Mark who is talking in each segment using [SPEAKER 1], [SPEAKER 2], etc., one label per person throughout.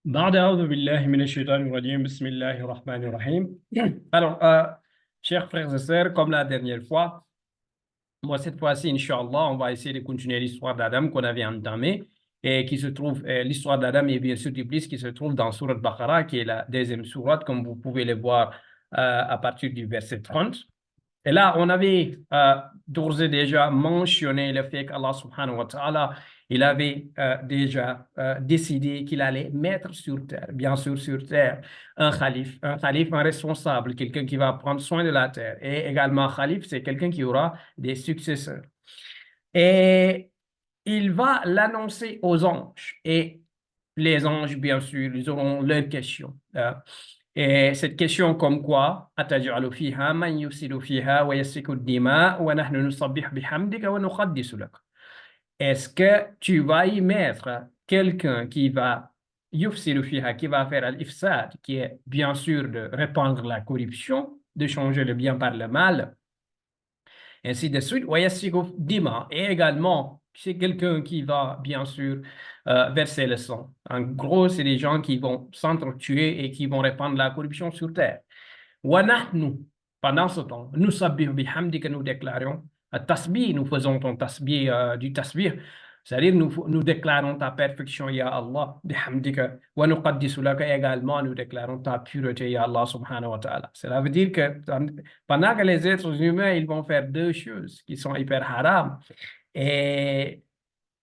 [SPEAKER 1] بعد أعوذ بالله من الشيطان الرجيم بسم الله الرحمن الرحيم. Alors, chers frères et sœurs, comme la dernière fois, moi cette fois-ci, Inch'Allah, on va essayer de continuer l'histoire d'Adam qu'on avait entamée et qui se trouve, l'histoire d'Adam et bien sûr d'Iblis qui se trouve dans Surat Baqarah, qui est la deuxième sourate, comme vous pouvez le voir à partir du verset 30. Et là, on avait d'ores et déjà mentionné le fait qu'Allah subhanahu wa ta'ala, il avait déjà décidé qu'il allait mettre sur terre, bien sûr sur terre, un calife, un responsable, quelqu'un qui va prendre soin de la terre. Et également, un calife, c'est quelqu'un qui aura des successeurs. Et il va l'annoncer aux anges. Et les anges, bien sûr, ils auront leurs questions. Et cette question comme quoi, أتجعل فيها من يفسد فيها ويسفك الدماء ونحن نسبح بحمدك ونقدس لك. Est-ce que tu vas y mettre quelqu'un qui va yufsidu fiha, qui va faire al-ifsad, qui est bien sûr de répandre la corruption, de changer le bien par le mal, ainsi de suite. Dima, et également, c'est quelqu'un qui va, bien sûr, verser le sang. En gros, c'est des gens qui vont s'entretuer et qui vont répandre la corruption sur terre. Wanahnu, pendant ce temps, nous sabbih bihamdi que nous déclarons, tasbih, nous faisons ton tasbih, du tasbih, c'est-à-dire nous déclarons ta perfection, Ya Allah, bihamdika, wa nuqaddisu laka, également nous déclarons ta pureté, Ya Allah subhanahu wa ta'ala. Cela veut dire que pendant que les êtres humains, ils vont faire deux choses qui sont hyper haram, et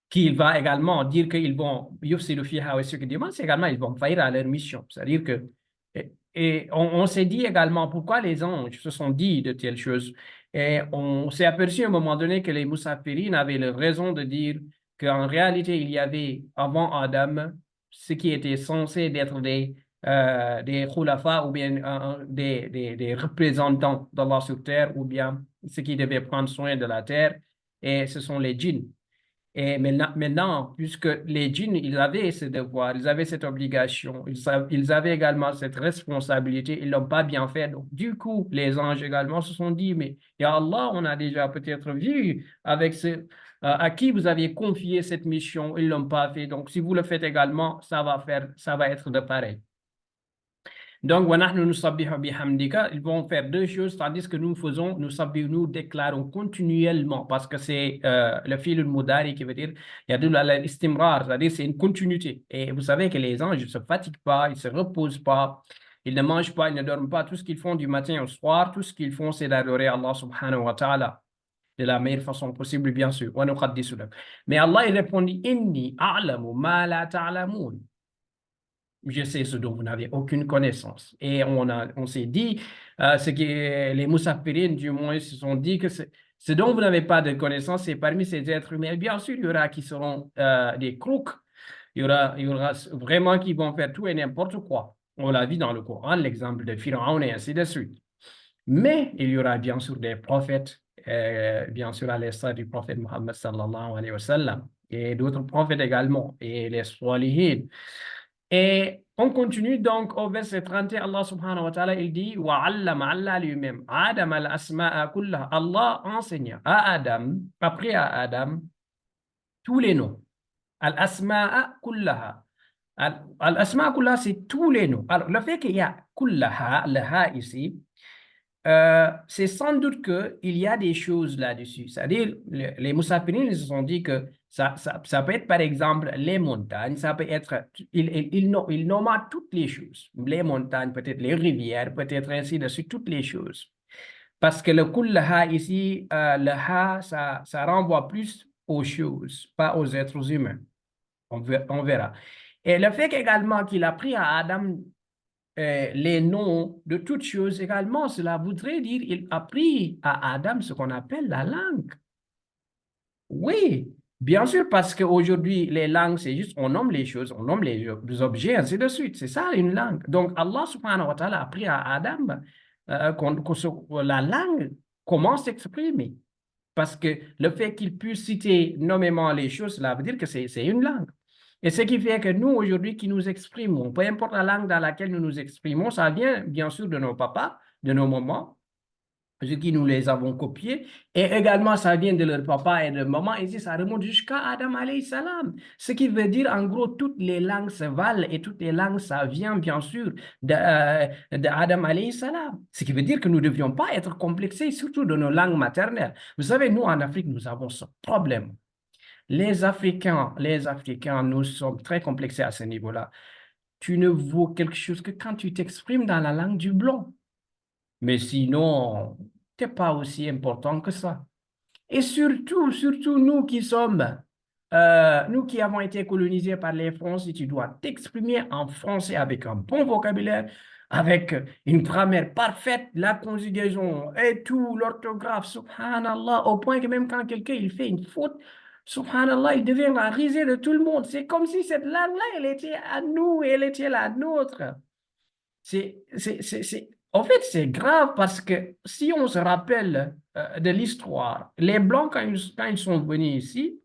[SPEAKER 1] qu'il va également dire qu'ils vont, yufsidu fiha wa yasfiku dima, c'est également ils vont faillir à leur mission. C'est-à-dire que, et on s'est dit également pourquoi les anges se sont dit de telles choses. Et on s'est aperçu à un moment donné que les Moussafirines avaient la raison de dire qu'en réalité, il y avait avant Adam ce qui était censé être des khulafa ou bien des représentants d'Allah sur terre ou bien ce qui devait prendre soin de la terre, et ce sont les djinns. Et maintenant, puisque les djinns, ils avaient ce devoir, ils avaient cette obligation, ils avaient également cette responsabilité, ils ne l'ont pas bien fait. Donc, du coup, les anges également se sont dit, mais ya Allah, on a déjà peut-être vu avec à qui vous aviez confié cette mission, ils ne l'ont pas fait. Donc, si vous le faites également, ça va être de pareil. Donc, وَنَحْنُ نُسَبِّحُ بِحَمْدِكَ, ils vont faire deux choses, tandis que nous faisons, nous déclarons continuellement, parce que c'est le fil mudari qui veut dire, يدل على الاستمرار, c'est-à-dire c'est une continuité. Et vous savez que les anges ne se fatiguent pas, ils ne se reposent pas, ils ne mangent pas, ils ne dorment pas. Tout ce qu'ils font du matin au soir, tout ce qu'ils font, c'est d'adorer Allah subhanahu wa ta'ala de la meilleure façon possible, bien sûr. وَنُقَدِّسُ لَكَ. Mais Allah, il répondit, إِنِّي أَعْلَمُ مَا لَا تَعْلَمُونَ. Je sais ce dont vous n'avez aucune connaissance. Et on s'est dit, ce que les Moussafirines, du moins, se sont dit que ce dont vous n'avez pas de connaissance, c'est parmi ces êtres humains. Bien sûr, il y aura qui seront des crocs. Il y aura vraiment qui vont faire tout et n'importe quoi. On l'a vu dans le Coran, l'exemple de Pharaon et ainsi de suite. Mais il y aura bien sûr des prophètes, bien sûr à l'instar du prophète Mohammed sallallahu alayhi wa sallam, et d'autres prophètes également, et les salihin. Et on continue donc au verset 31, Allah subhanahu wa ta'ala, il dit, وَعَلَّمَ Allah lui-même, Adam al-asma'a kullaha. Allah enseigna à Adam, après à Adam, tous les noms. Al-asma'a kullaha. Al-asma'a kullaha, c'est tous les noms. Alors, le fait qu'il y a kullaha, le ha ici, c'est sans doute qu'il y a des choses là-dessus. C'est-à-dire, les Moussafirines, ils se sont dit que ça peut être, par exemple, les montagnes, ça peut être, il nomma toutes les choses. Les montagnes, peut-être les rivières, peut-être ainsi de suite, toutes les choses. Parce que le kullaha ici, le ha, ça renvoie plus aux choses, pas aux êtres humains. On verra. Et le fait également qu'il a pris à Adam les noms de toutes choses également, cela voudrait dire qu'il a pris à Adam ce qu'on appelle la langue. Oui, bien sûr, parce qu'aujourd'hui, les langues, c'est juste, on nomme les choses, on nomme les objets, ainsi de suite. C'est ça, une langue. Donc, Allah subhanahu wa ta'ala a pris à Adam la langue, comment s'exprimer. Parce que le fait qu'il puisse citer nommément les choses, cela veut dire que c'est une langue. Et ce qui fait que nous, aujourd'hui, qui nous exprimons, peu importe la langue dans laquelle nous nous exprimons, ça vient bien sûr de nos papas, de nos mamans, ce qui nous les avons copiés, et également ça vient de leur papa et de maman, et ça remonte jusqu'à Adam alayhi salam. Ce qui veut dire, en gros, toutes les langues se valent et toutes les langues, ça vient bien sûr de Adam alayhi salam. Ce qui veut dire que nous ne devrions pas être complexés, surtout de nos langues maternelles. Vous savez, nous en Afrique, nous avons ce problème. Les Africains, nous sommes très complexés à ce niveau-là. Tu ne vaux quelque chose que quand tu t'exprimes dans la langue du blanc. Mais sinon, t'es pas aussi important que ça. Et surtout nous qui avons été colonisés par les Français, tu dois t'exprimer en français avec un bon vocabulaire, avec une grammaire parfaite, la conjugaison et tout, l'orthographe, subhanallah, au point que même quand quelqu'un il fait une faute, subhanallah, il devient la risée de tout le monde. C'est comme si cette langue-là, elle était à nous et elle était la nôtre. En fait, c'est grave parce que si on se rappelle de l'histoire, les Blancs, quand ils sont venus ici,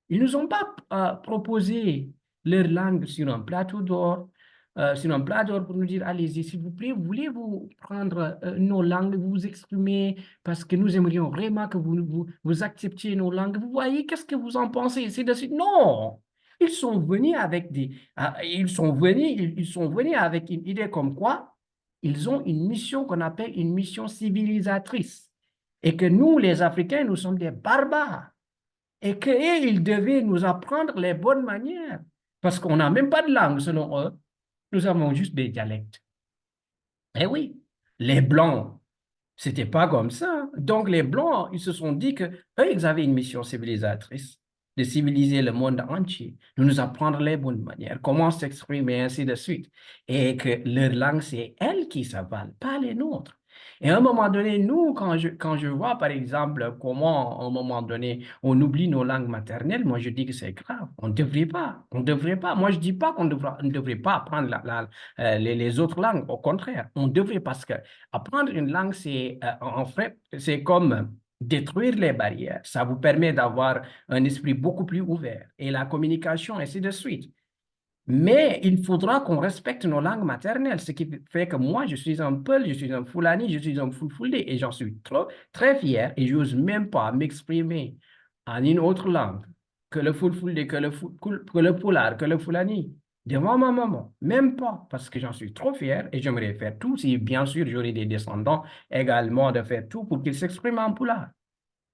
[SPEAKER 1] ils ne nous ont pas proposé leur langue sur un plat d'or pour nous dire, allez-y, s'il vous plaît, voulez-vous prendre nos langues, vous exprimer, parce que nous aimerions vraiment que vous acceptiez nos langues. Vous voyez, qu'est-ce que vous en pensez? C'est de suite. Non! Ils sont venus avec une idée comme quoi ils ont une mission qu'on appelle une mission civilisatrice. Et que nous, les Africains, nous sommes des barbares et qu'ils devaient nous apprendre les bonnes manières. Parce qu'on n'a même pas de langue selon eux. Nous avons juste des dialectes. Eh oui, les Blancs, c'était pas comme ça. Donc les Blancs, ils se sont dit que eux, ils avaient une mission civilisatrice de civiliser le monde entier, de nous apprendre les bonnes manières, comment s'exprimer, ainsi de suite. Et que leur langue, c'est elles qui s'avalent, pas les nôtres. Et à un moment donné, nous, quand je vois, par exemple, comment, à un moment donné, on oublie nos langues maternelles, moi, je dis que c'est grave. On ne devrait pas. On ne devrait pas. Moi, je dis pas on ne devrait pas apprendre les autres langues. Au contraire, on devrait parce que apprendre une langue, en fait, c'est comme détruire les barrières. Ça vous permet d'avoir un esprit beaucoup plus ouvert et la communication, ainsi de suite. Mais il faudra qu'on respecte nos langues maternelles, ce qui fait que moi, je suis un Peul, je suis un Fulani, je suis un Fulfulde et j'en suis très fier et je n'ose même pas m'exprimer en une autre langue que le Fulfulde, que le Pulaar, que le Fulani devant ma maman. Même pas, parce que j'en suis trop fier et j'aimerais faire tout, si bien sûr j'aurai des descendants également, de faire tout pour qu'ils s'expriment en Pulaar.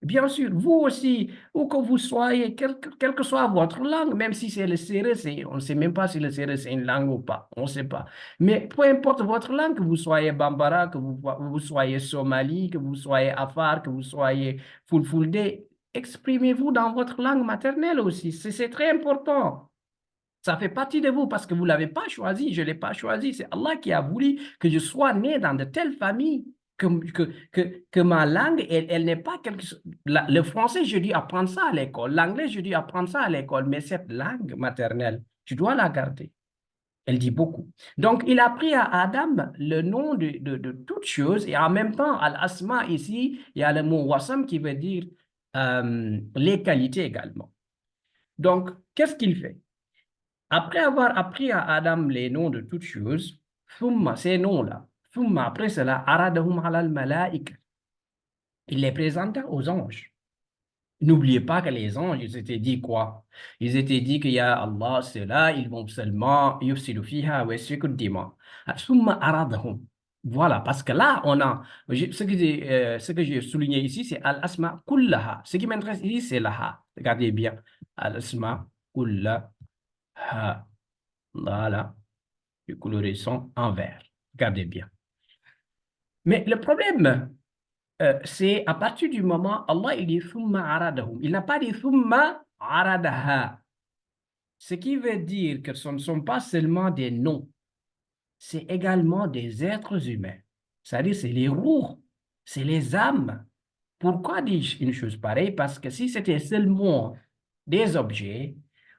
[SPEAKER 1] Bien sûr, vous aussi, où que vous soyez, quelle que soit votre langue, même si c'est le sérère, on ne sait même pas si le sérère c'est une langue ou pas, on ne sait pas. Mais peu importe votre langue, que vous soyez Bambara, que vous soyez Somali, que vous soyez Afar, que vous soyez Fulfulde, exprimez-vous dans votre langue maternelle aussi. C'est très important. Ça fait partie de vous parce que vous ne l'avez pas choisi, je ne l'ai pas choisi. C'est Allah qui a voulu que je sois né dans de telles familles, que ma langue, elle n'est pas quelque chose. Le français, je dû apprendre ça à l'école. L'anglais, je dû apprendre ça à l'école. Mais cette langue maternelle, tu dois la garder. Elle dit beaucoup. Donc, il a pris à Adam le nom de toute chose et en même temps, Al-Asma ici, il y a le mot Wassam qui veut dire les qualités également. Donc, qu'est-ce qu'il fait? Après avoir appris à Adam les noms de toutes choses, ces noms-là, après cela, aradahum alal malaïka. Il les présenta aux anges. N'oubliez pas que les anges, ils étaient dit quoi? Ils étaient dit qu'il y a Allah, c'est là, ils vont seulement yufsidu fiha wa yasfiku dima. Thumma aradahum. Voilà, parce que là, ce que j'ai souligné ici, c'est al-asma kullaha. Ce qui m'intéresse ici, c'est la ha. Regardez bien. Al-asma kullaha. Voilà, le colorisant en vert. Regardez bien. Mais le problème, c'est à partir du moment, Allah il dit thumma aradahum. Il n'a pas dit thumma aradaha. Ce qui veut dire que ce ne sont pas seulement des noms, c'est également des êtres humains. C'est-à-dire, c'est les roues, c'est les âmes. Pourquoi dis-je une chose pareille? Parce que si c'était seulement des objets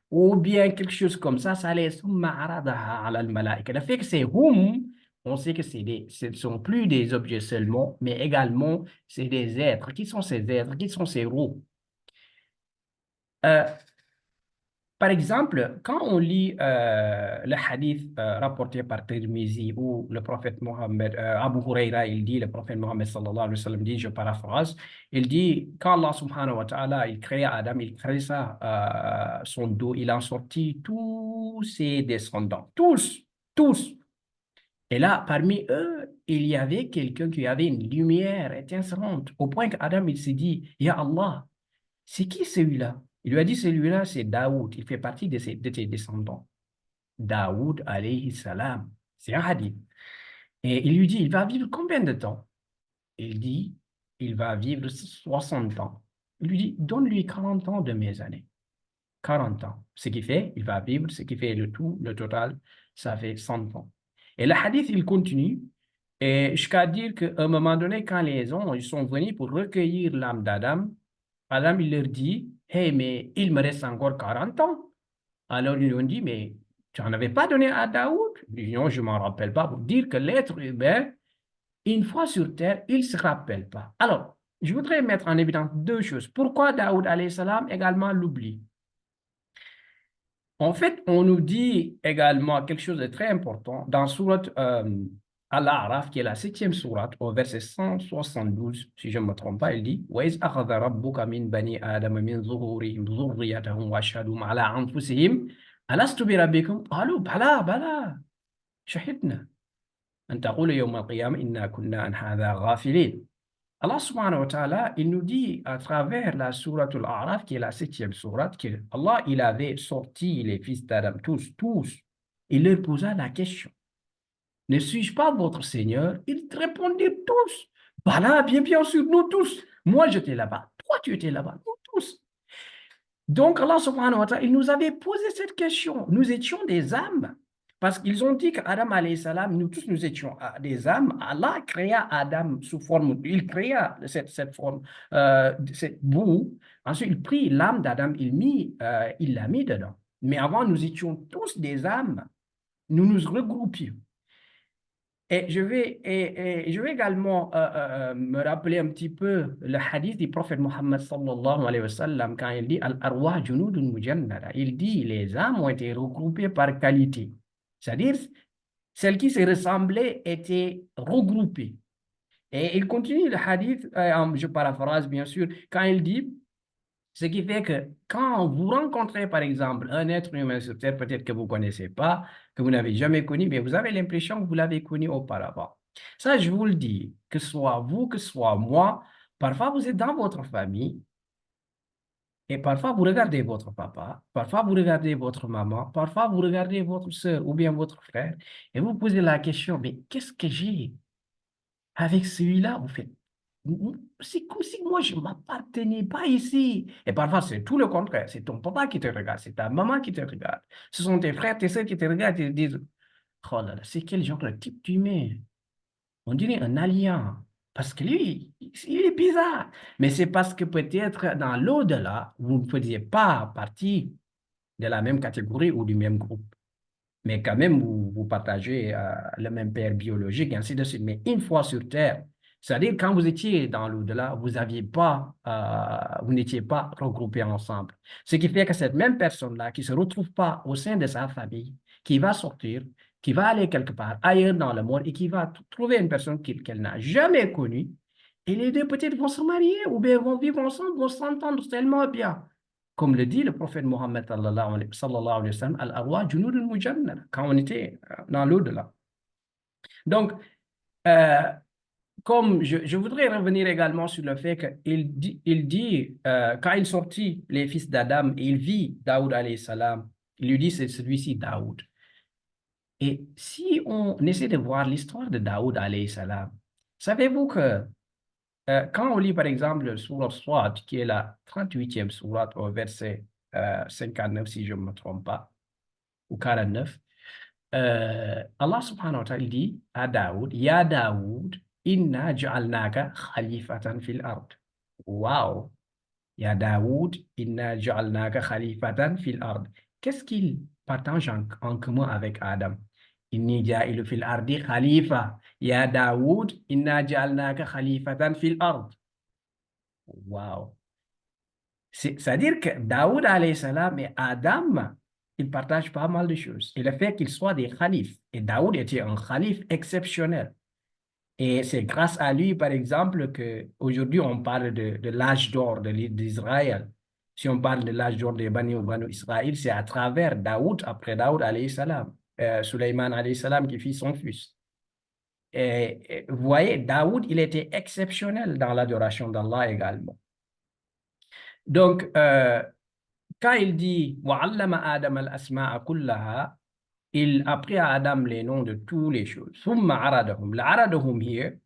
[SPEAKER 1] ou bien quelque chose comme ça allait summa aradaha ala al-malaïka. Le fait que c'est hum, on sait que ce ne sont plus des objets seulement, mais également c'est des êtres. Qui sont ces êtres? Qui sont ces roues? Euh, Par exemple, quand on lit le hadith rapporté par Tirmizi où le prophète Mohammed, Abu Huraira, il dit, le prophète Mohammed sallallahu alayhi wa sallam dit, je paraphrase, il dit, quand Allah subhanahu wa ta'ala, il créa Adam, il créa ça, son dos, il en sortit tous ses descendants, tous. Et là, parmi eux, il y avait quelqu'un qui avait une lumière étincelante, au point qu'Adam, il s'est dit, Ya Allah, c'est qui celui-là? Il lui a dit, celui-là, c'est Daoud. Il fait partie de tes descendants. Daoud, alayhi salam. C'est un hadith. Et il lui dit, il va vivre combien de temps? Il dit, il va vivre 60 ans. Il lui dit, donne-lui 40 ans de mes années. 40 ans. Ce qui fait, il va vivre, ce qui fait le tout, le total, ça fait 100 ans. Et le hadith, il continue, et jusqu'à dire qu'à un moment donné, quand les hommes ils sont venus pour recueillir l'âme d'Adam, Adam, il leur dit, hey, mais il me reste encore 40 ans. Alors, ils lui ont dit, mais tu n'en avais pas donné à Daoud? Il dit, non, je ne m'en rappelle pas. Pour dire que l'être humain, une fois sur terre, il ne se rappelle pas. Alors, je voudrais mettre en évidence deux choses. Pourquoi Daoud, alayhi salam, également l'oubli? En fait, on nous dit également quelque chose de très important dans sourate Al-A'raf, qui est la septième sourate, au verset 172, si je ne me trompe pas, il dit وَإِذْ أَخَذَ رَبُّكَ مِنْ بَنِي آدَمَ مِنْ ظُهُورِهِمْ ذُرِّيَّتَهُمْ وَأَشْهَدُهُمْ عَلَىٰ أَنفُسِهِمْ أَلَسْتُ بِرَبِّكُمْ قَالُوا بَلَىٰ بَلَىٰ شَهِدْنَا أَنْ تَقُولَ يَوْمَ الْقِيَامَةِ إِنَّا كُنَّا عَنْ هَٰذَا غَافِلِينَ. Allah subhanahu wa ta'ala, il nous dit à travers la sourate Al-A'raf, qui est la septième sourate, que Allah, il avait sorti les fils d'Adam, tous. Il leur posa la question, ne suis-je pas votre Seigneur? Ils répondirent tous, bah là, bien sûr, nous tous. Moi, j'étais là-bas, toi, tu étais là-bas, nous tous. Donc, Allah subhanahu wa ta'ala, il nous avait posé cette question. Nous étions des âmes. Parce qu'ils ont dit qu'Adam alayhi salam, nous tous nous étions des âmes. Allah créa Adam sous forme, il créa cette forme, cette boue. Ensuite, il prit l'âme d'Adam, il l'a mis dedans. Mais avant, nous étions tous des âmes. Nous nous regroupions. Et je vais également me rappeler un petit peu le hadith du prophète Mohammed sallallahu alayhi wa sallam quand il dit Al-arwah junudun mujannada. Il dit les âmes ont été regroupées par qualité. C'est-à-dire, celles qui se ressemblaient étaient regroupées. Et il continue le hadith, je paraphrase bien sûr, quand il dit ce qui fait que quand vous rencontrez, par exemple, un être humain sur Terre, peut-être que vous ne connaissez pas, que vous n'avez jamais connu, mais vous avez l'impression que vous l'avez connu auparavant. Ça, je vous le dis, que ce soit vous, que ce soit moi, parfois vous êtes dans votre famille et parfois vous regardez votre papa, parfois vous regardez votre maman, parfois vous regardez votre soeur ou bien votre frère et vous posez la question, mais qu'est-ce que j'ai avec celui-là? Vous faites c'est comme si moi, je ne m'appartenais pas ici. Et parfois, c'est tout le contraire. C'est ton papa qui te regarde, c'est ta maman qui te regarde. Ce sont tes frères, tes soeurs qui te regardent et te disent, oh là là, c'est quel genre de type d'humain? On dirait un alien. Parce que lui, il est bizarre. Mais c'est parce que peut-être dans l'au-delà, vous ne faisiez pas partie de la même catégorie ou du même groupe. Mais quand même, vous partagez le même père biologique, et ainsi de suite. Mais une fois sur Terre, c'est-à-dire quand vous étiez dans l'au-delà, vous n'étiez pas regroupés ensemble. Ce qui fait que cette même personne-là qui ne se retrouve pas au sein de sa famille, qui va sortir, qui va aller quelque part ailleurs dans le monde et qui va trouver une personne qu'elle n'a jamais connue, et les deux peut-être vont se marier ou bien vont vivre ensemble, vont s'entendre tellement bien. Comme le dit le prophète Mohammed sallallahu alayhi wa sallam, Al-arwah junudun mujannada, quand on était dans l'au-delà. Donc, euh, comme je voudrais revenir également sur le fait qu'il dit quand il sortit les fils d'Adam, il vit Daoud alayhi salam, il lui dit c'est celui-ci Daoud. Et si on essaie de voir l'histoire de Daoud alayhi salam, savez-vous que quand on lit par exemple le sourate Swat, qui est la 38e sourate au verset 59, si je ne me trompe pas, ou 49, Allah subhanahu wa ta'ala dit à Daoud, Ya Daoud, inna ja'alnaka khalifatan fil ard. Wow! Ya Daoud, inna ja'alnaka khalifatan fil ard. Qu'est-ce qu'il partage en commun avec Adam? Inni ja'ilu fil ardi khalifa. Ya Daoud, inna ja'alnaka khalifatan fil ard. Wow! C'est-à-dire que Daoud alayhi salam et Adam, ils partagent pas mal de choses. Et le fait qu'ils soient des khalifes, et Daoud était un khalife exceptionnel. Et c'est grâce à lui, par exemple, qu'aujourd'hui on parle de l'âge d'or d'Israël. Si on parle de l'âge d'or des Banu Israël, c'est à travers Daoud, après Daoud alayhi salam, Sulaiman alayhi salam qui fit son fils. Et vous voyez, Daoud, il était exceptionnel dans l'adoration d'Allah également. Donc, quand il dit وَعَلَّمَ آدَمَ الْأَسْمَاءَ كُلَّهَا, il a appris à Adam les noms de toutes les choses. ثُمَّ عَرَضَهُمْ. Le عَرَضَهُمْ here,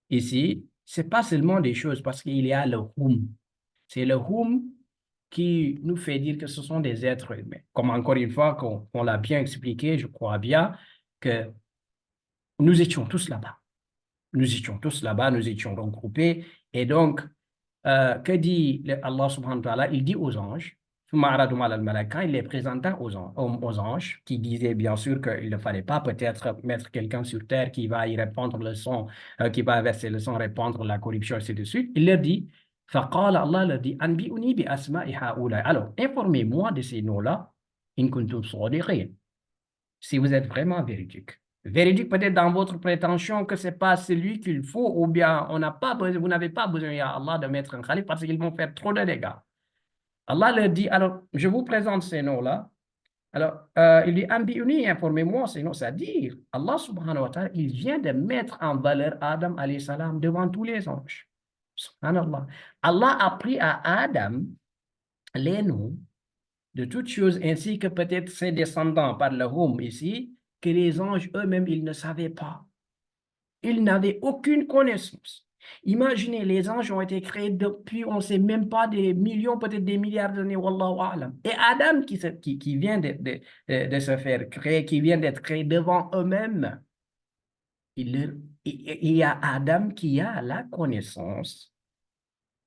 [SPEAKER 1] ici, c'est pas seulement des choses parce qu'il y a le hum. C'est le hum qui nous fait dire que ce sont des êtres humains. Comme encore une fois, qu'on l'a bien expliqué, je crois bien que nous étions tous là-bas. Nous étions tous là-bas, nous étions regroupés. Et donc, que dit Allah subhanahu wa ta'ala? Il dit aux anges, quand il les présenta aux anges, qui disaient bien sûr qu'il ne fallait pas peut-être mettre quelqu'un sur terre qui va y répandre le sang, qui va verser le sang, répandre la corruption, ainsi de suite. Il leur dit, Allah leur dit, Anbi'uni bi asma'i ha'ulai. Alors, informez-moi de ces noms-là, in kuntum sadiqin, si vous êtes vraiment véridique. Véridique peut-être dans votre prétention que ce n'est pas celui qu'il faut, ou bien on n'a pas besoin, vous n'avez pas besoin, ya Allah, de mettre un calife parce qu'ils vont faire trop de dégâts. Allah leur dit, alors, je vous présente ces noms-là. Alors, il dit, Ambiuni, informez-moi ces noms, c'est-à-dire, Allah subhanahu wa ta'ala, il vient de mettre en valeur Adam alayhi salam devant tous les anges. Subhanallah. Allah a pris à Adam les noms de toutes choses, ainsi que peut-être ses descendants par le hum ici, que les anges eux-mêmes, ils ne savaient pas. Ils n'avaient aucune connaissance. Imaginez, les anges ont été créés depuis, on ne sait même pas, des millions, peut-être des milliards d'années, wallahu a'lam. Et Adam qui vient de se faire créer, qui vient d'être créé devant eux-mêmes, il y a Adam qui a la connaissance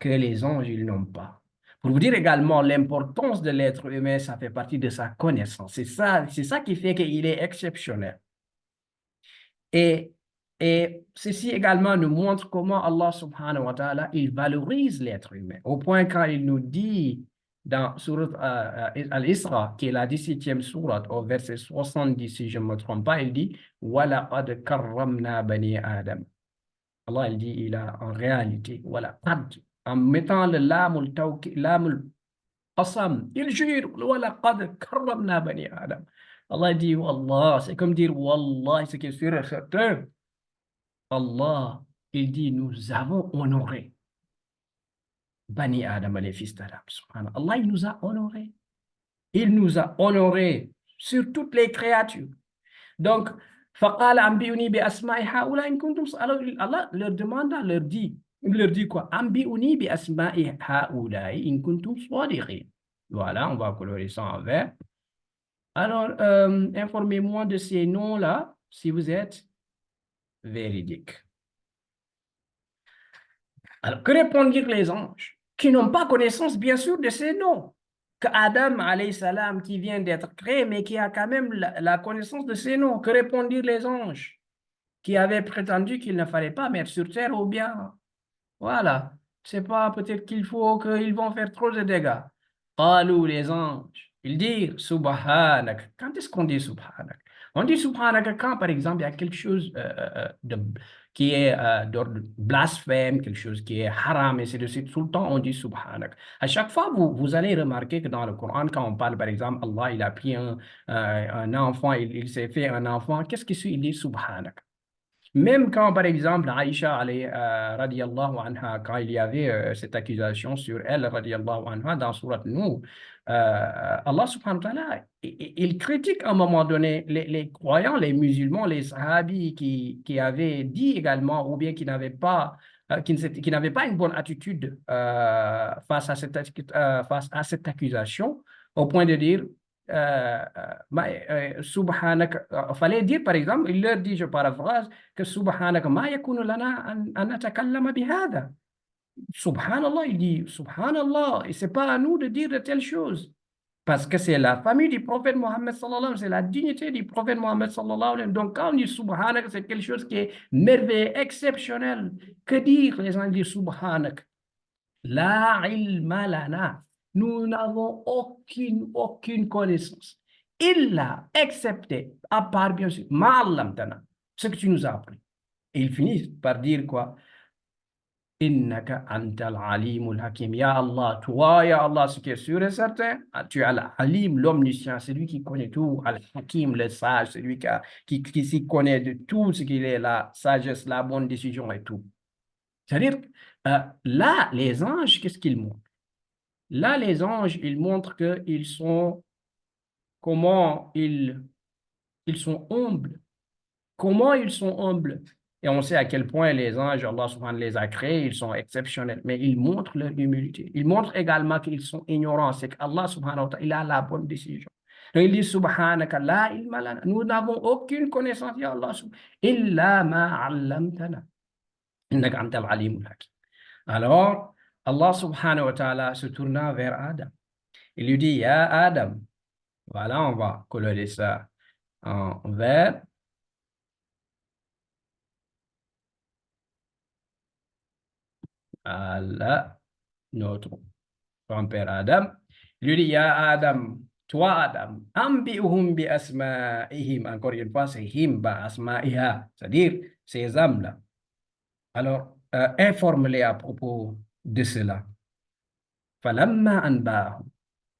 [SPEAKER 1] que les anges, ils n'ont pas. Pour vous dire également l'importance de l'être humain, ça fait partie de sa connaissance. C'est ça qui fait qu'il est exceptionnel. Et, et ceci également nous montre comment Allah subhanahu wa ta'ala, il valorise l'être humain. Au point quand il nous dit dans Surat Al-Isra, qui est la 17e sourate, au verset 70, si je ne me trompe pas, il dit « وَلَقَدْ كَرَّمْنَا بَنِي آدَمَ » Allah, il dit, il a en réalité, voilà, en mettant le lamul qasam, il jure, voilà, qad karramna bani Adam. Allah dit, Wallah, c'est comme dire, Wallah, ce qui est sûr et certain. Allah, il dit, nous avons honoré Bani Adam, les fils d'Adam. Allah, il nous a honorés. Il nous a honorés sur toutes les créatures. Donc, فقال أنبئوني بأسماء هؤلاء إن كنتم. Alors Allah leur demande, il leur dit quoi? أنبئوني بأسماء هؤلاء إن كنتم صادقين. Voilà, on va colorer ça en vert. Alors, informez-moi de ces noms-là si vous êtes véridique. Alors, que répondirent les anges qui n'ont pas connaissance, bien sûr, de ces noms? Que Adam, alayhi salam, qui vient d'être créé, mais qui a quand même la connaissance de ces noms. Que répondirent les anges qui avaient prétendu qu'il ne fallait pas mettre sur terre ou bien, voilà, c'est pas peut-être qu'il faut qu'ils vont faire trop de dégâts. Qalou, les anges, ils disent Subhanak. Quand est-ce qu'on dit Subhanak? On dit Subhanak quand, par exemple, il y a quelque chose qui est d'ordre blasphème, quelque chose qui est haram, et c'est de suite. Tout le temps, on dit Subhanak. À chaque fois, vous allez remarquer que dans le Coran, quand on parle, par exemple, Allah, il a pris un enfant, il s'est fait un enfant, qu'est-ce qu'il suit? Il dit Subhanak. Même quand, par exemple, Aïcha, radiallahu anha, quand il y avait cette accusation sur elle, radiallahu anha, dans Surat Nour, Allah subhanahu wa ta'ala, il critique à un moment donné les croyants, les musulmans, les sahabis qui avaient dit également, ou bien qui n'avaient pas, qui n'avaient pas une bonne attitude face à cette accusation, au point de dire, Subhanak, fallait dire par exemple, il leur dit, je paraphrase, que Subhanak, ma yakunu lana an natakallama bihada. Subhanallah, il dit, Subhanallah, et c'est pas à nous de dire de telles choses. Parce que c'est la famille du prophète Mohammed sallallahu alayhi wa sallam, c'est la dignité du prophète Mohammed sallallahu alayhi wa sallam. Donc quand on dit Subhanak, c'est quelque chose qui est merveilleux, exceptionnel. Que dire? Les gens disent Subhanak. La ilma lana. nous n'avons aucune connaissance. Illa, excepté, à part bien sûr, ma'allamtana, ce que tu nous as appris. Et ils finissent par dire quoi? Innaka antal alimul hakim. Ya Allah, toi, ya Allah, ce qui est sûr et certain, tu es al-alim, l'omniscient, celui qui connaît tout, al-hakim, le sage, celui qui s'y connaît de tout ce qu'il est, la sagesse, la bonne décision et tout. C'est-à-dire, là, les anges, qu'est-ce qu'ils montrent? Là, les anges, ils montrent qu'ils sont, comment ils sont humbles. Comment ils sont humbles. Et on sait à quel point les anges, Allah subhanahu les a créés, ils sont exceptionnels, mais ils montrent leur humilité. Ils montrent également qu'ils sont ignorants, c'est qu'Allah subhanahu wa ta'ala, il a la bonne décision. Donc il dit subhanaka la ilma lana. Nous n'avons aucune connaissance, ya Allah, illa ma allamtana. Innaka antal alimul hakim. Alors, Allah subhanahu wa ta'ala se tourna vers Adam. Il lui dit, ya Adam, voilà, on va colorer ça en vert. Voilà, notre grand-père Adam. Il lui dit, ya Adam, toi Adam, ambi'uhum bi asma'ihim. Encore une fois, c'est him, ba asma'iha, c'est-à-dire ces âmes-là. Alors, informe-les à propos de cela. Falamma anba'ahum.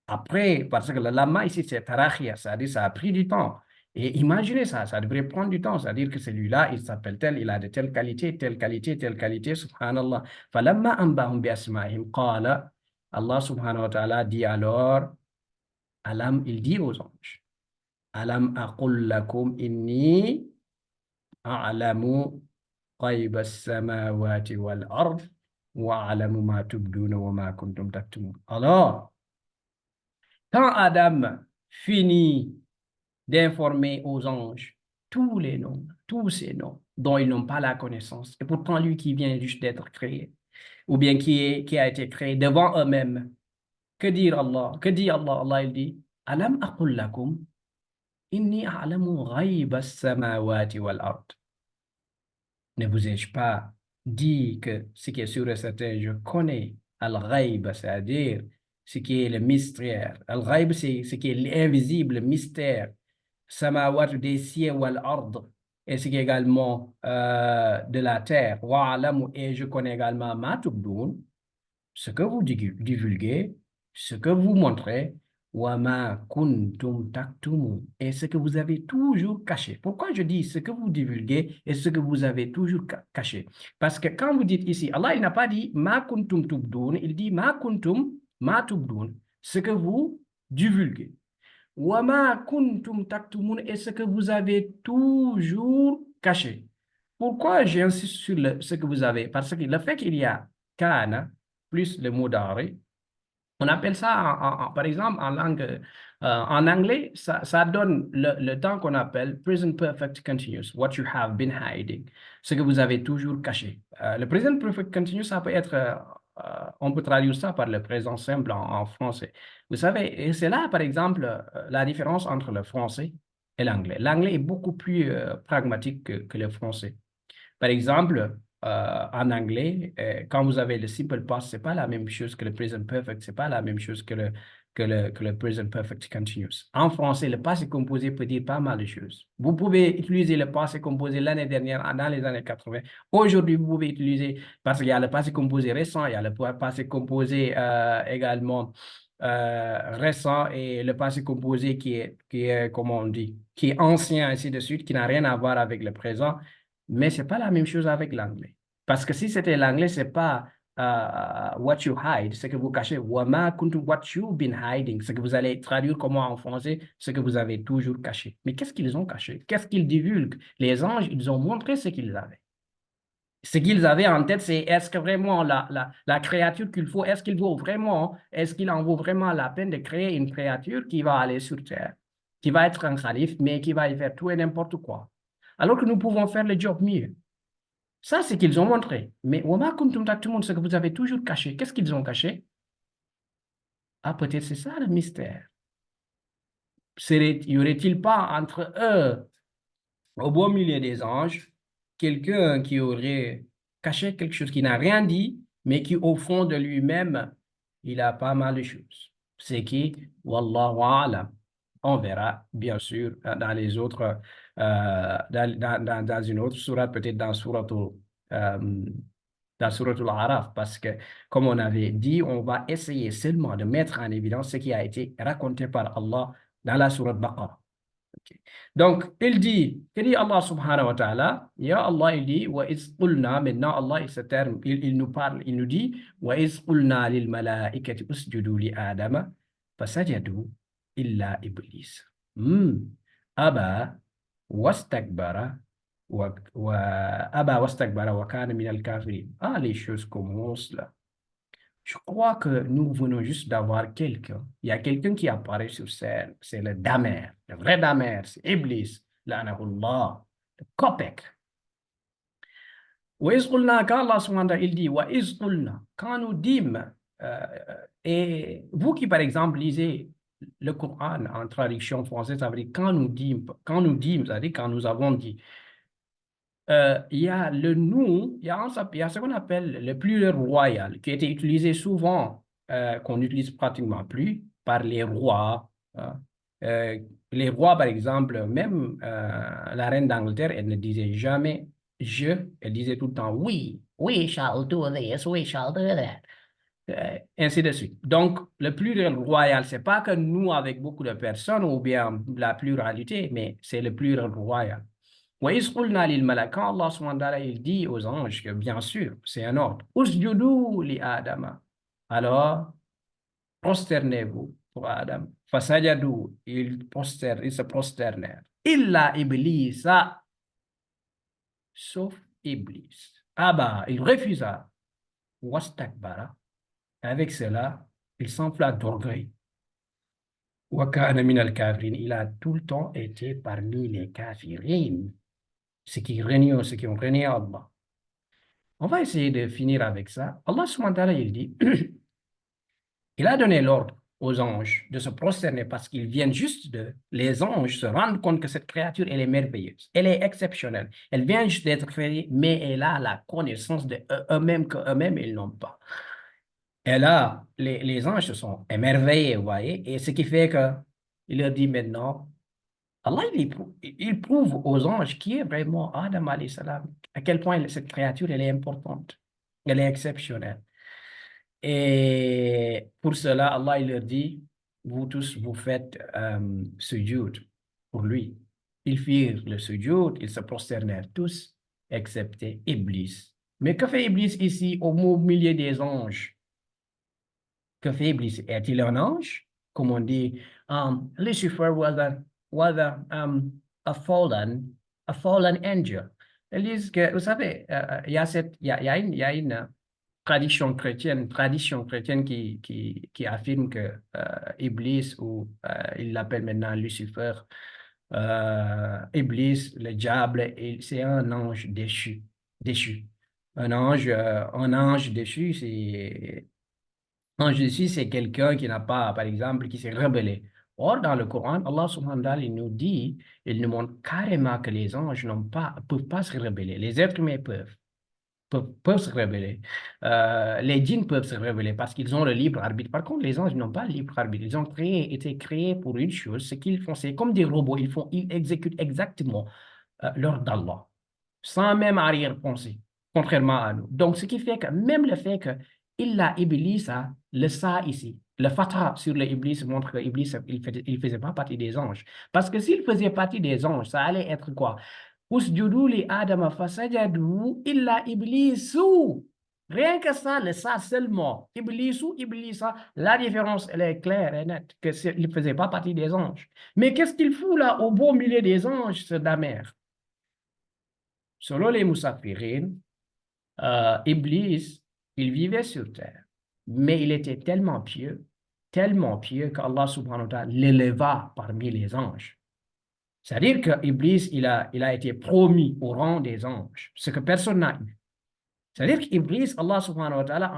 [SPEAKER 1] Après, parce que le lama ici, c'est tarakhia, c'est-à-dire ça a pris du temps. Et imaginez ça, ça devrait prendre du temps, c'est-à-dire que celui-là, il s'appelle tel, il a de telles qualités, telle qualité, telle qualité, subhanallah. Falamma anba'ahum bi asma'ihim, qala, Allah subhanahu wa ta'ala dit alors, Alam, il dit aux anges, Alam aqul lakum inni a'lamu qayba as-samawati wal ard wa a'lamu ma tubduna wa ma kuntum taktumun. Alors, quand Adam finit d'informer aux anges tous les noms, tous ces noms dont ils n'ont pas la connaissance, et pourtant lui qui vient juste d'être créé, ou bien qui a été créé devant eux-mêmes, que dire Allah? Que dit Allah? Allah il dit, Alam aqul lakum inni a'lamu ghayba as-samawati wal ard. Ne vous ai-je pas dit que ce qui est sûr et certain, je connais al-ghayb, c'est-à-dire ce qui est le mystère. Al-ghayb, c'est ce qui est l'invisible, le mystère. Samawat des cieux wal ard, et ce qui est également de la terre. Wa alamu, et je connais également ma tubdun, ce que vous divulguez, ce que vous montrez, wa ma kuntum taktumun, et ce que vous avez toujours caché. Pourquoi je dis ce que vous divulguez et ce que vous avez toujours caché? Parce que quand vous dites ici, Allah, il n'a pas dit ma kuntum tubdun, il dit ma kuntum ma tubdun, ce que vous divulguez. Wa ma kuntum taktumun, et ce que vous avez toujours caché. Pourquoi j'insiste sur ce que vous avez? Parce que le fait qu'il y a kana plus le mot d'arrêt, on appelle ça, par exemple, en anglais, ça donne le temps qu'on appelle present perfect continuous, what you have been hiding, ce que vous avez toujours caché. Le present perfect continuous, ça peut être, on peut traduire ça par le présent simple en français. Vous savez, et c'est là, par exemple, la différence entre le français et l'anglais. L'anglais est beaucoup plus pragmatique que le français. Par exemple, en anglais, quand vous avez le simple past, c'est pas la même chose que le present perfect, c'est pas la même chose que le present perfect continuous. En français, le passé composé peut dire pas mal de choses. Vous pouvez utiliser le passé composé l'année dernière, dans les années 80. Aujourd'hui, vous pouvez utiliser, parce qu'il y a le passé composé récent, il y a le passé composé également récent et le passé composé qui est, comment on dit, qui est ancien, ainsi de suite, qui n'a rien à voir avec le présent. Mais ce n'est pas la même chose avec l'anglais. Parce que si c'était l'anglais, ce n'est pas what you hide, ce que vous cachez. Wama kuntum, what you've been hiding, ce que vous allez traduire comment en français, ce que vous avez toujours caché. Mais qu'est-ce qu'ils ont caché? Qu'est-ce qu'ils divulguent? Les anges, ils ont montré ce qu'ils avaient. Ce qu'ils avaient en tête, c'est est-ce que vraiment la créature qu'il faut, est-ce qu'il en vaut vraiment la peine de créer une créature qui va aller sur Terre, qui va être un calife, mais qui va y faire tout et n'importe quoi. Alors que nous pouvons faire le job mieux. Ça, c'est qu'ils ont montré. Mais Wama kuntum taktumun, ce que vous avez toujours caché, qu'est-ce qu'ils ont caché? Ah, peut-être c'est ça le mystère. Y aurait-il pas entre eux, au beau milieu des anges, quelqu'un qui aurait caché quelque chose, qui n'a rien dit, mais qui au fond de lui-même il a pas mal de choses. C'est qui, Wallahu a'lam. On verra, bien sûr, dans les autres, dans une autre sourate, peut-être dans Surat Al-Araf, parce que, comme on avait dit, on va essayer seulement de mettre en évidence ce qui a été raconté par Allah dans la Surat Baqarah. Ok. Donc, que dit Allah subhanahu wa ta'ala? Ya Allah, il dit, wa iz qulna, maintenant Allah, il se terme, il nous parle, il nous dit, wa iz qulna lil malaikati usjudu li Adama, fasajadu illa Iblis. Aba wastakbara wa kana min al-kafirin. Ah, les choses commencent là. Je crois que nous venons juste d'avoir quelqu'un. Il y a quelqu'un qui apparaît sur scène. C'est le Damer, le vrai Damer, c'est Iblis, l'anahullah, le Kopek. Wa iz qulna, quand Allah subhanahu wa ta'ala, il dit, wa iz qulna, quand nous dîmes, et vous qui par exemple lisez le Coran en traduction française, ça veut dire quand nous dîmes, ça veut dire quand nous avons dit. Il y a le nous, il y a ce qu'on appelle le pluriel royal, qui a été utilisé souvent, qu'on n'utilise pratiquement plus, par les rois. Hein. Les rois, par exemple, même la reine d'Angleterre, elle ne disait jamais je, elle disait tout le temps oui, we shall do this, we shall do that. Ainsi de suite. Donc, le pluriel royal, c'est pas que nous avec beaucoup de personnes ou bien la pluralité, mais c'est le pluriel royal. وَإِذْ قُلْنَا لِلْمَلَائِكَةِ, quand Allah subhanahu wa ta'ala, il dit aux anges que bien sûr, c'est un ordre. Usjudu li Adama. Alors, prosternez-vous pour Adam. Fasajadu, ils se prosternèrent. Illa Iblisa, sauf Iblis. Aba, il refusa. Wastakbara. Avec cela, il s'enfla d'orgueil. Wa kana min al-kafirin. Il a tout le temps été parmi les kafirin. Ceux qui ont régné à Allah. On va essayer de finir avec ça. Allah subhanahu wa ta'ala, il dit, il a donné l'ordre aux anges de se prosterner parce qu'ils viennent juste les anges se rendent compte que cette créature, elle est merveilleuse, elle est exceptionnelle, elle vient juste d'être créée, mais elle a la connaissance de eux-mêmes qu'eux-mêmes, ils n'ont pas. Et là, les anges se sont émerveillés, vous voyez, et ce qui fait que il leur dit maintenant, Allah, il prouve aux anges qui est vraiment Adam alayhi salam, à quel point cette créature, elle est importante, elle est exceptionnelle. Et pour cela, Allah, il leur dit, vous tous, vous faites sujoud pour lui. Ils firent le sujoud, ils se prosternèrent tous, excepté Iblis. Mais que fait Iblis ici au milieu des anges? Que fait Iblis? Est-il un ange? Comme on dit, Lucifer was a fallen angel. Ils disent que, vous savez, il y a une tradition chrétienne qui affirme que Iblis, ou il l'appelle maintenant Lucifer, Iblis, le diable, c'est un ange déchu. Un ange déchu, c'est quelqu'un qui n'a pas, par exemple, qui s'est rebellé. Or, dans le Coran, Allah subhanahu wa ta'ala, il nous dit, il nous montre carrément que les anges peuvent pas se rebeller. Les êtres humains peuvent se rebeller. Les djinns peuvent se rebeller parce qu'ils ont le libre arbitre. Par contre, les anges n'ont pas le libre arbitre. Ils ont été créés pour une chose. Ce qu'ils font, c'est comme des robots. Ils exécutent exactement l'ordre d'Allah, sans même arrière-pensée, contrairement à nous. Donc, ce qui fait que même le fait que Illa Iblis, le ça ici, le fatha sur le Iblis montre que Iblis, il faisait pas partie des anges. Parce que s'il faisait partie des anges, ça allait être quoi? Usjudu li Adama fasajadu illa Iblisu. Rien que ça, le ça seulement. Iblisu, Iblisa, la différence, elle est claire et nette, que il ne faisait pas partie des anges. Mais qu'est-ce qu'il fout là au beau milieu des anges, ce Damer? Selon les Moussafirines, Iblis, il vivait sur terre, mais il était tellement pieux qu'Allah subhanahu wa ta'ala l'éleva parmi les anges. C'est-à-dire que Iblis, il a été promis au rang des anges, ce que personne n'a eu. C'est-à-dire qu'Iblis, Allah subhanahu wa ta'ala,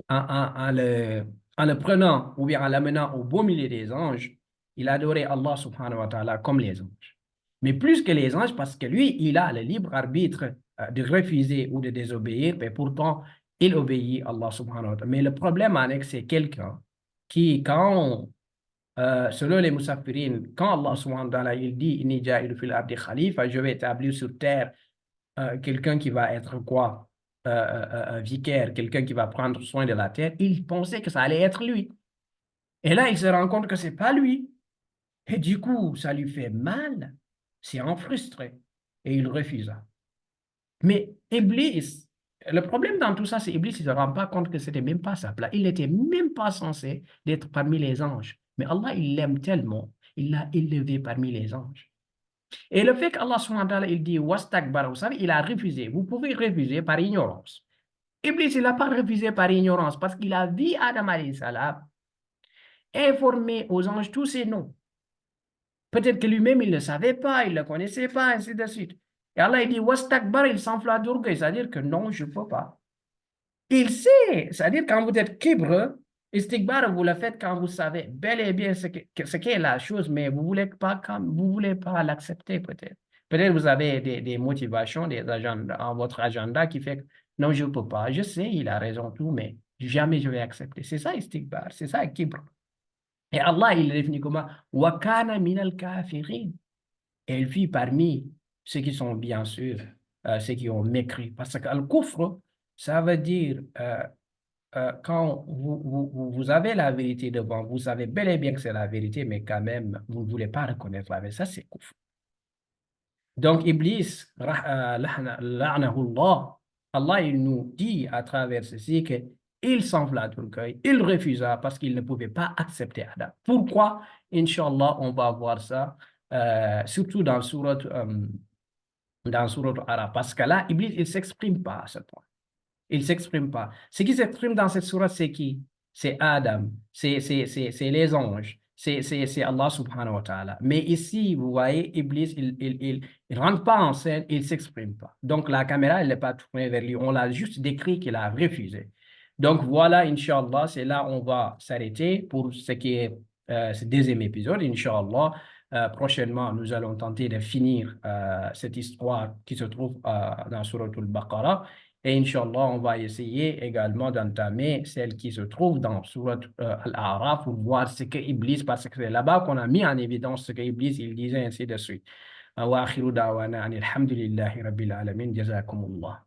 [SPEAKER 1] en le prenant ou bien en l'amenant au beau milieu des anges, il adorait Allah subhanahu wa ta'ala comme les anges. Mais plus que les anges, parce que lui, il a le libre arbitre de refuser ou de désobéir, mais pourtant, il obéit à Allah subhanahu wa ta'ala. Mais le problème avec c'est quelqu'un qui, selon les Musafirin, quand Allah subhanahu wa ta'ala, il dit, Inni ja'ilu fil ardi khalifa, je vais établir sur terre quelqu'un qui va être quoi? Un vicaire, quelqu'un qui va prendre soin de la terre, il pensait que ça allait être lui. Et là, il se rend compte que c'est pas lui. Et du coup, ça lui fait mal. C'est en frustré. Et il refusa. Mais Iblis, le problème dans tout ça, c'est Iblis, il ne se rend pas compte que ce n'était même pas sa place. Il n'était même pas censé d'être parmi les anges. Mais Allah, il l'aime tellement. Il l'a élevé parmi les anges. Et le fait qu'Allah, subhanahu wa ta'ala, il dit Wastakbar, vous savez, il a refusé. Vous pouvez refuser par ignorance. Iblis, il n'a pas refusé par ignorance parce qu'il a vu Adam alayhi salam informer aux anges tous ces noms. Peut-être que lui-même, il ne le savait pas, il ne le connaissait pas, ainsi de suite. Et Allah, il dit, Wastakbar, il s'enfla d'orgueil, c'est-à-dire que non, je ne peux pas. Il sait, c'est-à-dire quand vous êtes kibre, istikbar, vous le faites quand vous savez bel et bien ce qu'est la chose, mais vous vous voulez pas l'accepter peut-être. Peut-être vous avez des motivations, des agendas, en votre agenda qui fait que non, je ne peux pas. Je sais, il a raison, tout, mais jamais je vais accepter. C'est ça, istikbar, c'est ça, kibre. Et Allah, il le définit comment? Wakana minal kafirin. Et il vit parmi ceux qui sont bien sûr, ceux qui ont mécrit. Parce que le kufr, ça veut dire quand vous avez la vérité devant vous, savez bel et bien que c'est la vérité, mais quand même, vous ne voulez pas reconnaître la vérité. Ça, c'est kufr. Donc, Iblis, la'nahullah, Allah, il nous dit à travers ceci que il s'enfla d'orgueil, il refusa parce qu'il ne pouvait pas accepter Adam. Pourquoi? Inch'Allah, on va voir ça, surtout dans Surat Arab, parce que là, Iblis, il ne s'exprime pas à ce point. Il ne s'exprime pas. Ce qui s'exprime dans cette sourate, c'est qui? C'est Adam, c'est les anges, c'est Allah subhanahu wa ta'ala. Mais ici, vous voyez, Iblis, il rentre pas en scène, il ne s'exprime pas. Donc la caméra, elle n'est pas tournée vers lui. On l'a juste décrit qu'il a refusé. Donc voilà, Inch'Allah, c'est là on va s'arrêter pour ce qui est ce deuxième épisode, Inch'Allah. Prochainement, nous allons tenter de finir cette histoire qui se trouve dans Surat al-Baqarah. Et Inch'Allah, on va essayer également d'entamer celle qui se trouve dans Surat Al-A'raf pour voir ce que Iblis, parce que c'est là-bas qu'on a mis en évidence ce que Iblis il disait ainsi de suite. Wa akhiru da'wana anil hamdulillahi rabbil alamin. Jazakumullah.